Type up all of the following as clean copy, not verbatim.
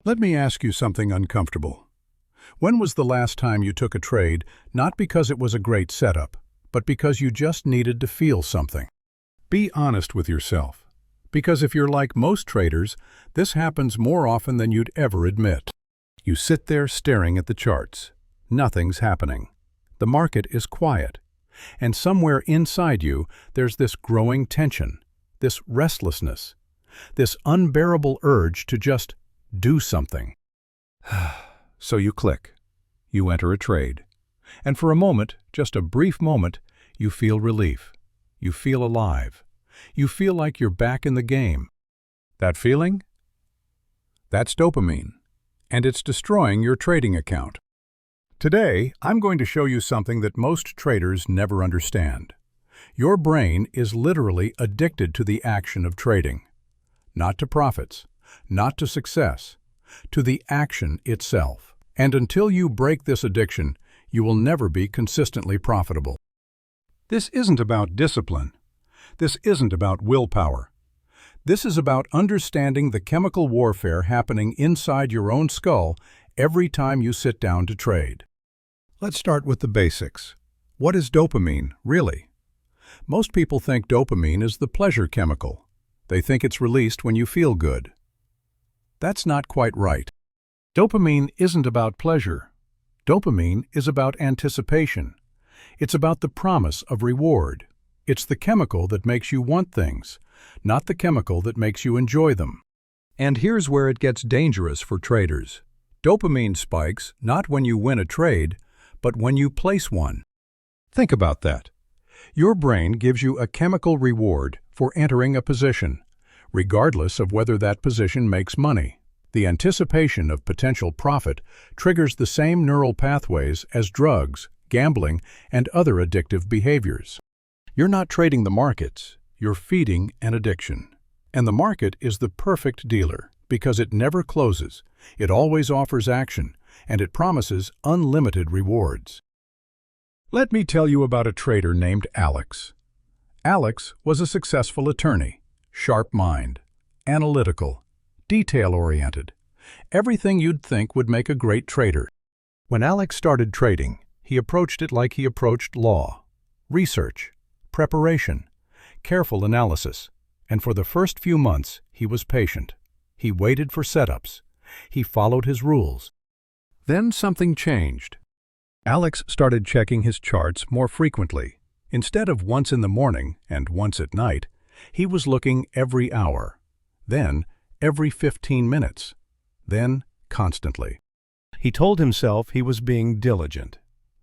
Let me ask you something uncomfortable. When was the last time you took a trade, not because it was a great setup, but because you just needed to feel something? Be honest with yourself, because if you're like most traders, this happens more often than you'd ever admit. You sit there staring at the charts. Nothing's happening. The market is quiet. And somewhere inside you, there's this growing tension, this restlessness, this unbearable urge to just do something. So you click. You enter a trade. And for a moment, just a brief moment, you feel relief. You feel alive. You feel like you're back in the game. That feeling? That's dopamine. And it's destroying your trading account. Today, I'm going to show you something that most traders never understand. Your brain is literally addicted to the action of trading. Not to profits, not to success, to the action itself. And until you break this addiction, you will never be consistently profitable. This isn't about discipline. This isn't about willpower. This is about understanding the chemical warfare happening inside your own skull every time you sit down to trade. Let's start with the basics. What is dopamine, really? Most people think dopamine is the pleasure chemical. They think it's released when you feel good. That's not quite right. Dopamine isn't about pleasure. Dopamine is about anticipation. It's about the promise of reward. It's the chemical that makes you want things, not the chemical that makes you enjoy them. And here's where it gets dangerous for traders. Dopamine spikes not when you win a trade, but when you place one. Think about that. Your brain gives you a chemical reward for entering a position, regardless of whether that position makes money. The anticipation of potential profit triggers the same neural pathways as drugs, gambling, and other addictive behaviors. You're not trading the markets, you're feeding an addiction. And the market is the perfect dealer because it never closes, it always offers action, and it promises unlimited rewards. Let me tell you about a trader named Alex. Alex was a successful attorney, sharp mind, analytical, detail-oriented, everything you'd think would make a great trader. When Alex started trading, he approached it like he approached law: research, preparation, careful analysis, and for the first few months, he was patient. He waited for setups. He followed his rules. Then something changed. Alex started checking his charts more frequently. Instead of once in the morning and once at night, he was looking every hour, then every 15 minutes, then constantly. He told himself he was being diligent.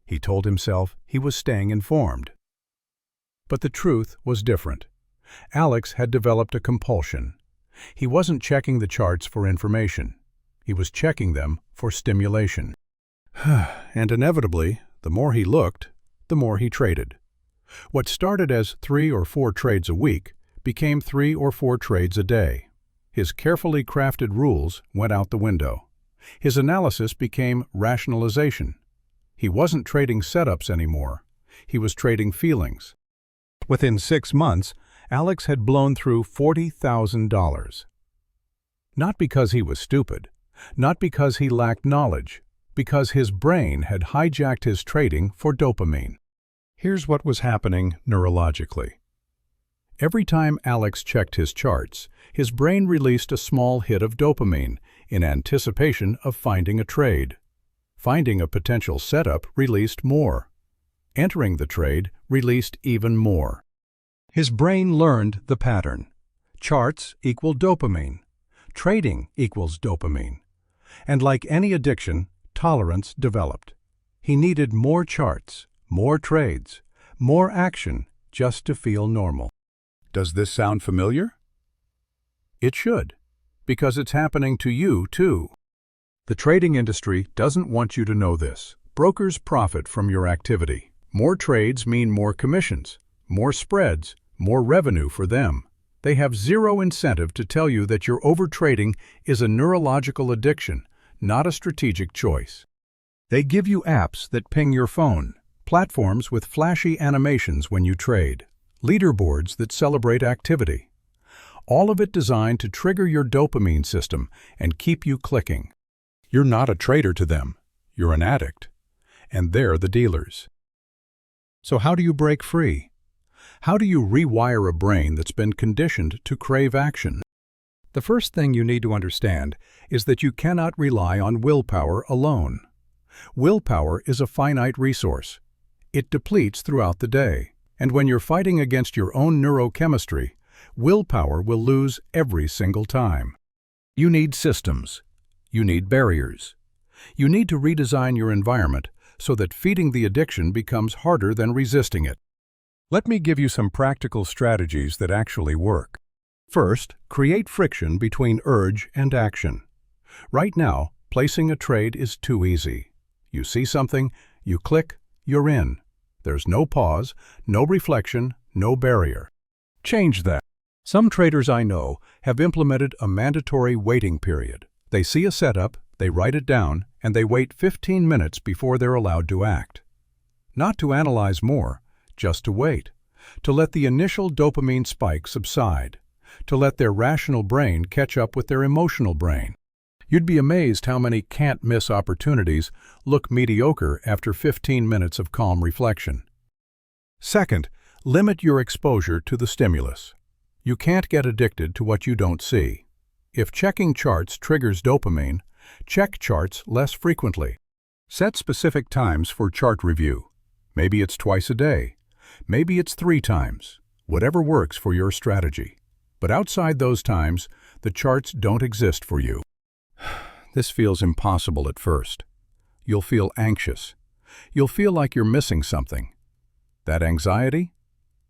He told himself he was staying informed. But the truth was different. Alex had developed a compulsion. He wasn't checking the charts for information. He was checking them for stimulation. And inevitably, the more he looked, the more he traded. What started as 3 or 4 trades a week became 3 or 4 trades a day. His carefully crafted rules went out the window. His analysis became rationalization. He wasn't trading setups anymore. He was trading feelings. Within 6 months, Alex had blown through $40,000. Not because he was stupid, not because he lacked knowledge, because his brain had hijacked his trading for dopamine. Here's what was happening neurologically. Every time Alex checked his charts, his brain released a small hit of dopamine in anticipation of finding a trade. Finding a potential setup released more. Entering the trade released even more. His brain learned the pattern. Charts equal dopamine. Trading equals dopamine. And like any addiction, tolerance developed. He needed more charts, more trades, more action just to feel normal. Does this sound familiar? It should, because it's happening to you too. The trading industry doesn't want you to know this. Brokers profit from your activity. More trades mean more commissions, more spreads, more revenue for them. They have zero incentive to tell you that your overtrading is a neurological addiction, not a strategic choice. They give you apps that ping your phone, platforms with flashy animations when you trade, leaderboards that celebrate activity. All of it designed to trigger your dopamine system and keep you clicking. You're not a trader to them. You're an addict. And they're the dealers. So how do you break free? How do you rewire a brain that's been conditioned to crave action? The first thing you need to understand is that you cannot rely on willpower alone. Willpower is a finite resource. It depletes throughout the day. And when you're fighting against your own neurochemistry, willpower will lose every single time. You need systems. You need barriers. You need to redesign your environment so that feeding the addiction becomes harder than resisting it. Let me give you some practical strategies that actually work. First, create friction between urge and action. Right now, placing a trade is too easy. You see something, you click, you're in. There's no pause, no reflection, no barrier. Change that. Some traders I know have implemented a mandatory waiting period. They see a setup, they write it down, and they wait 15 minutes before they're allowed to act. Not to analyze more, just to wait. To let the initial dopamine spike subside. To let their rational brain catch up with their emotional brain. You'd be amazed how many can't-miss opportunities look mediocre after 15 minutes of calm reflection. Second, limit your exposure to the stimulus. You can't get addicted to what you don't see. If checking charts triggers dopamine, check charts less frequently. Set specific times for chart review. Maybe it's twice a day. Maybe it's 3 times. Whatever works for your strategy. But outside those times, the charts don't exist for you. This feels impossible at first. You'll feel anxious. You'll feel like you're missing something. That anxiety?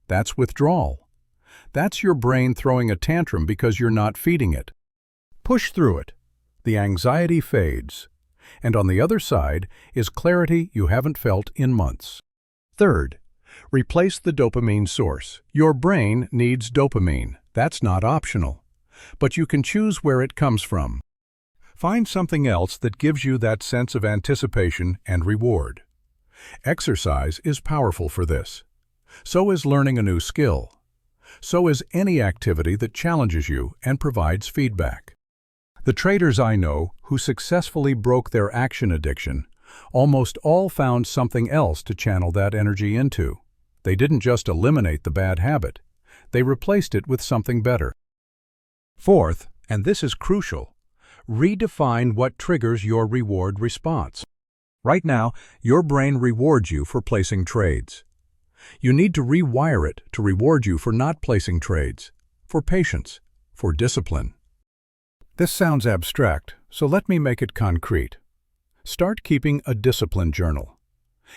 That's withdrawal. That's your brain throwing a tantrum because you're not feeding it. Push through it. The anxiety fades. And on the other side is clarity you haven't felt in months. Third, replace the dopamine source. Your brain needs dopamine. That's not optional. But you can choose where it comes from. Find something else that gives you that sense of anticipation and reward. Exercise is powerful for this. So is learning a new skill. So is any activity that challenges you and provides feedback. The traders I know who successfully broke their action addiction almost all found something else to channel that energy into. They didn't just eliminate the bad habit. They replaced it with something better. Fourth, and this is crucial, redefine what triggers your reward response. Right now, your brain rewards you for placing trades. You need to rewire it to reward you for not placing trades, for patience, for discipline. This sounds abstract, so let me make it concrete. Start keeping a discipline journal.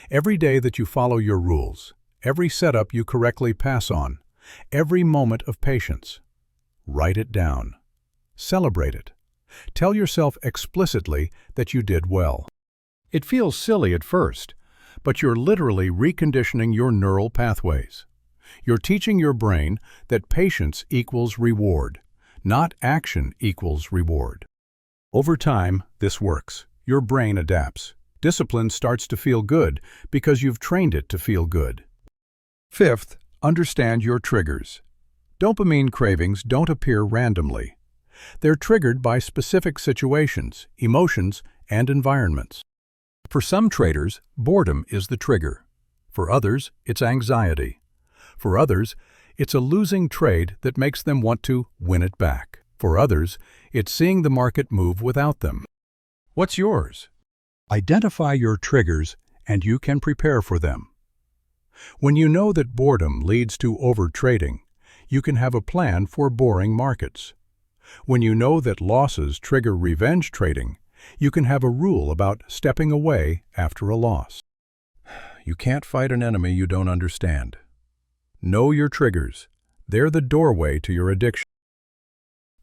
Every day that you follow your rules, every setup you correctly pass on, every moment of patience. Write it down. Celebrate it. Tell yourself explicitly that you did well. It feels silly at first, but you're literally reconditioning your neural pathways. You're teaching your brain that patience equals reward, not action equals reward. Over time, this works. Your brain adapts. Discipline starts to feel good because you've trained it to feel good. Fifth, understand your triggers. Dopamine cravings don't appear randomly. They're triggered by specific situations, emotions, and environments. For some traders, boredom is the trigger. For others, it's anxiety. For others, it's a losing trade that makes them want to win it back. For others, it's seeing the market move without them. What's yours? Identify your triggers and you can prepare for them. When you know that boredom leads to overtrading, you can have a plan for boring markets. When you know that losses trigger revenge trading, you can have a rule about stepping away after a loss. You can't fight an enemy you don't understand. Know your triggers. They're the doorway to your addiction.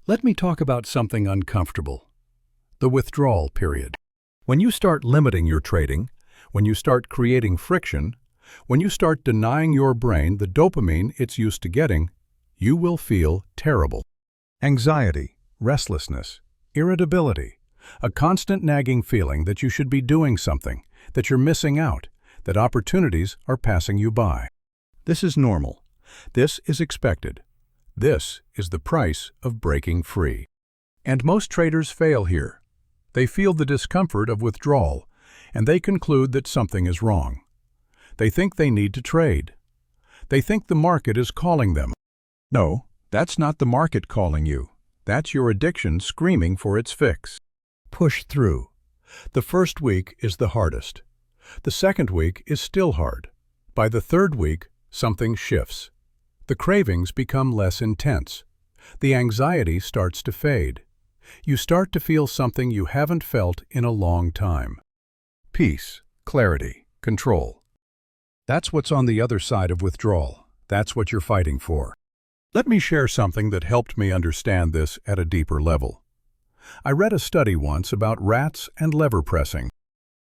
Let me talk about something uncomfortable. The withdrawal period. When you start limiting your trading, when you start creating friction, when you start denying your brain the dopamine it's used to getting, you will feel terrible. Anxiety, restlessness, irritability, a constant nagging feeling that you should be doing something, that you're missing out, that opportunities are passing you by. This is normal. This is expected. This is the price of breaking free. And most traders fail here. They feel the discomfort of withdrawal, and they conclude that something is wrong. They think they need to trade. They think the market is calling them. No, that's not the market calling you. That's your addiction screaming for its fix. Push through. The first week is the hardest. The second week is still hard. By the third week, something shifts. The cravings become less intense. The anxiety starts to fade. You start to feel something you haven't felt in a long time. Peace, clarity, control. That's what's on the other side of withdrawal. That's what you're fighting for. Let me share something that helped me understand this at a deeper level. I read a study once about rats and lever pressing.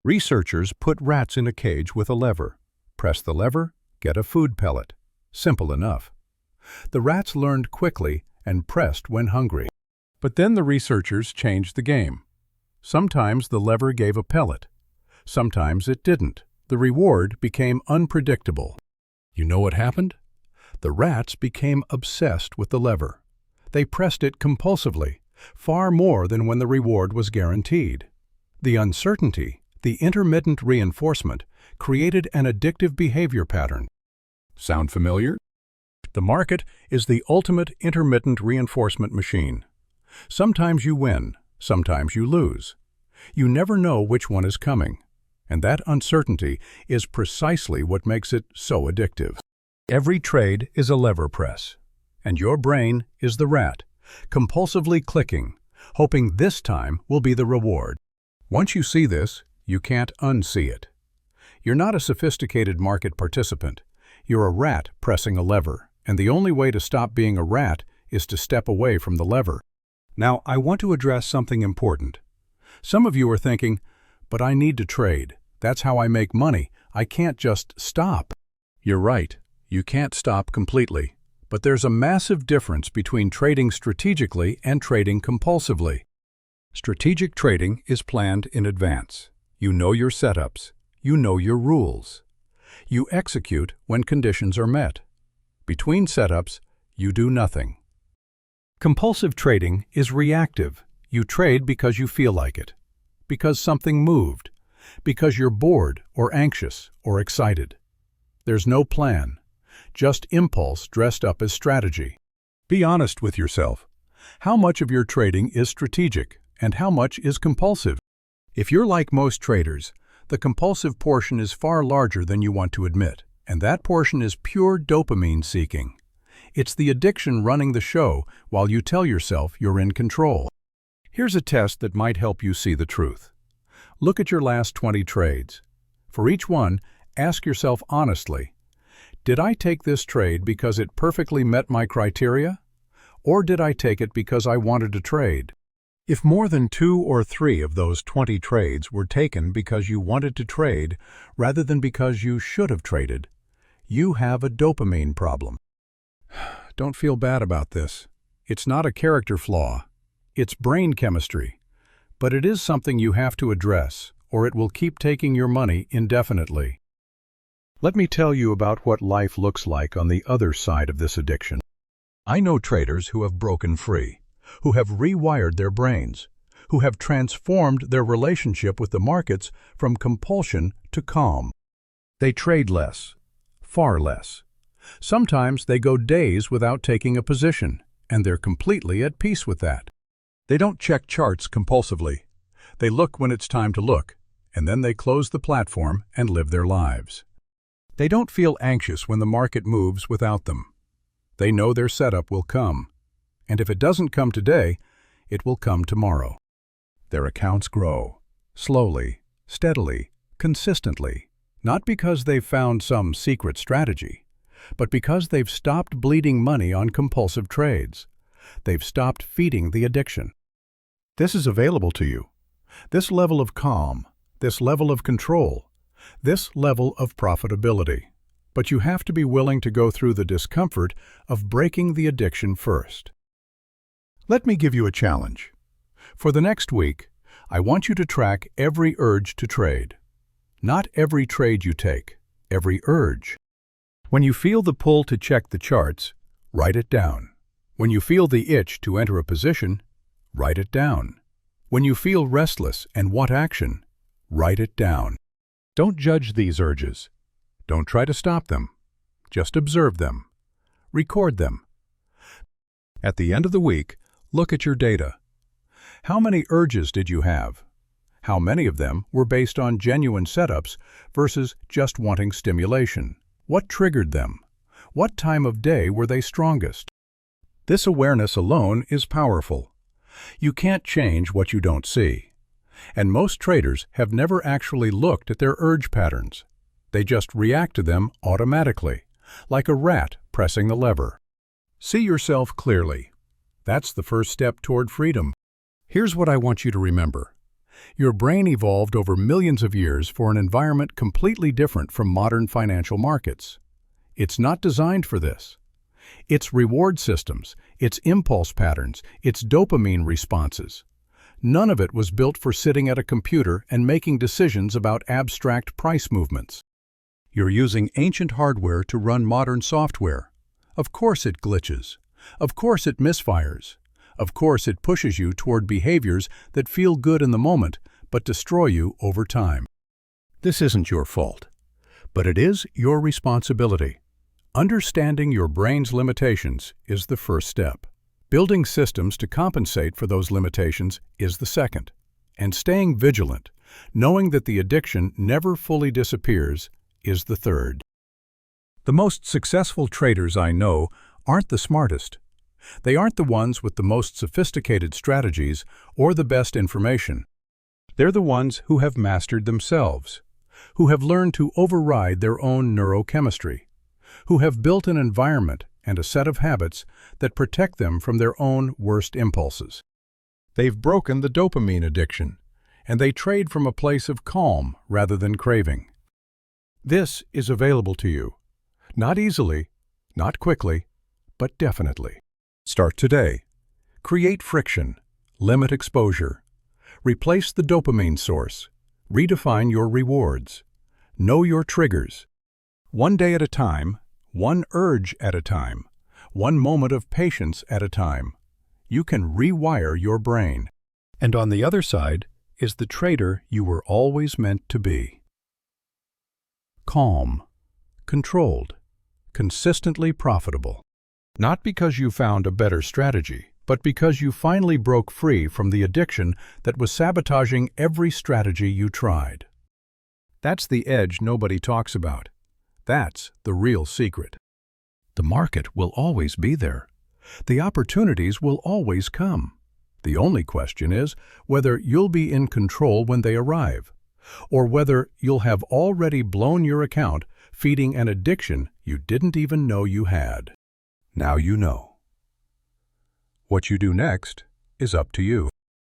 Researchers put rats in a cage with a lever. Press the lever, get a food pellet. Simple enough. The rats learned quickly and pressed when hungry. But then the researchers changed the game. Sometimes the lever gave a pellet. Sometimes it didn't. The reward became unpredictable. You know what happened? The rats became obsessed with the lever. They pressed it compulsively, far more than when the reward was guaranteed. The uncertainty, the intermittent reinforcement, created an addictive behavior pattern. Sound familiar? The market is the ultimate intermittent reinforcement machine. Sometimes you win, sometimes you lose. You never know which one is coming, and that uncertainty is precisely what makes it so addictive. Every trade is a lever press, and your brain is the rat, compulsively clicking, hoping this time will be the reward. Once you see this, you can't unsee it. You're not a sophisticated market participant. You're a rat pressing a lever, and the only way to stop being a rat is to step away from the lever. Now, I want to address something important. Some of you are thinking, but I need to trade. That's how I make money. I can't just stop. You're right. You can't stop completely. But there's a massive difference between trading strategically and trading compulsively. Strategic trading is planned in advance. You know your setups. You know your rules. You execute when conditions are met. Between setups, you do nothing. Compulsive trading is reactive. You trade because you feel like it, because something moved, because you're bored or anxious or excited. There's no plan, just impulse dressed up as strategy. Be honest with yourself. How much of your trading is strategic and how much is compulsive? If you're like most traders, the compulsive portion is far larger than you want to admit, and that portion is pure dopamine seeking. It's the addiction running the show while you tell yourself you're in control. Here's a test that might help you see the truth. Look at your last 20 trades. For each one, ask yourself honestly, did I take this trade because it perfectly met my criteria? Or did I take it because I wanted to trade? If more than 2 or 3 of those 20 trades were taken because you wanted to trade rather than because you should have traded, you have a dopamine problem. Don't feel bad about this. It's not a character flaw. It's brain chemistry. But it is something you have to address, or it will keep taking your money indefinitely. Let me tell you about what life looks like on the other side of this addiction. I know traders who have broken free, who have rewired their brains, who have transformed their relationship with the markets from compulsion to calm. They trade less, far less. Sometimes they go days without taking a position, and they're completely at peace with that. They don't check charts compulsively. They look when it's time to look, and then they close the platform and live their lives. They don't feel anxious when the market moves without them. They know their setup will come, and if it doesn't come today, it will come tomorrow. Their accounts grow, slowly, steadily, consistently, not because they've found some secret strategy, but because they've stopped bleeding money on compulsive trades. They've stopped feeding the addiction. This is available to you. This level of calm, this level of control, this level of profitability. But you have to be willing to go through the discomfort of breaking the addiction first. Let me give you a challenge. For the next week, I want you to track every urge to trade. Not every trade you take, every urge. When you feel the pull to check the charts, write it down. When you feel the itch to enter a position, write it down. When you feel restless and want action, write it down. Don't judge these urges. Don't try to stop them. Just observe them. Record them. At the end of the week, look at your data. How many urges did you have? How many of them were based on genuine setups versus just wanting stimulation? What triggered them? What time of day were they strongest? This awareness alone is powerful. You can't change what you don't see. And most traders have never actually looked at their urge patterns. They just react to them automatically, like a rat pressing the lever. See yourself clearly. That's the first step toward freedom. Here's what I want you to remember. Your brain evolved over millions of years for an environment completely different from modern financial markets. It's not designed for this. Its reward systems, its impulse patterns, its dopamine responses. None of it was built for sitting at a computer and making decisions about abstract price movements. You're using ancient hardware to run modern software. Of course it glitches. Of course it misfires. Of course it pushes you toward behaviors that feel good in the moment but destroy you over time. This isn't your fault, but it is your responsibility. Understanding your brain's limitations is the first step. Building systems to compensate for those limitations is the second. And staying vigilant, knowing that the addiction never fully disappears, is the third. The most successful traders I know aren't the smartest. They aren't the ones with the most sophisticated strategies or the best information. They're the ones who have mastered themselves, who have learned to override their own neurochemistry, who have built an environment and a set of habits that protect them from their own worst impulses. They've broken the dopamine addiction, and they trade from a place of calm rather than craving. This is available to you. Not easily, not quickly, but definitely. Start today. Create friction. Limit exposure. Replace the dopamine source. Redefine your rewards. Know your triggers. One day at a time, one urge at a time, one moment of patience at a time, you can rewire your brain. And on the other side is the trader you were always meant to be. Calm, controlled, consistently profitable. Not because you found a better strategy, but because you finally broke free from the addiction that was sabotaging every strategy you tried. That's the edge nobody talks about. That's the real secret. The market will always be there. The opportunities will always come. The only question is whether you'll be in control when they arrive, or whether you'll have already blown your account feeding an addiction you didn't even know you had. Now you know. What you do next is up to you.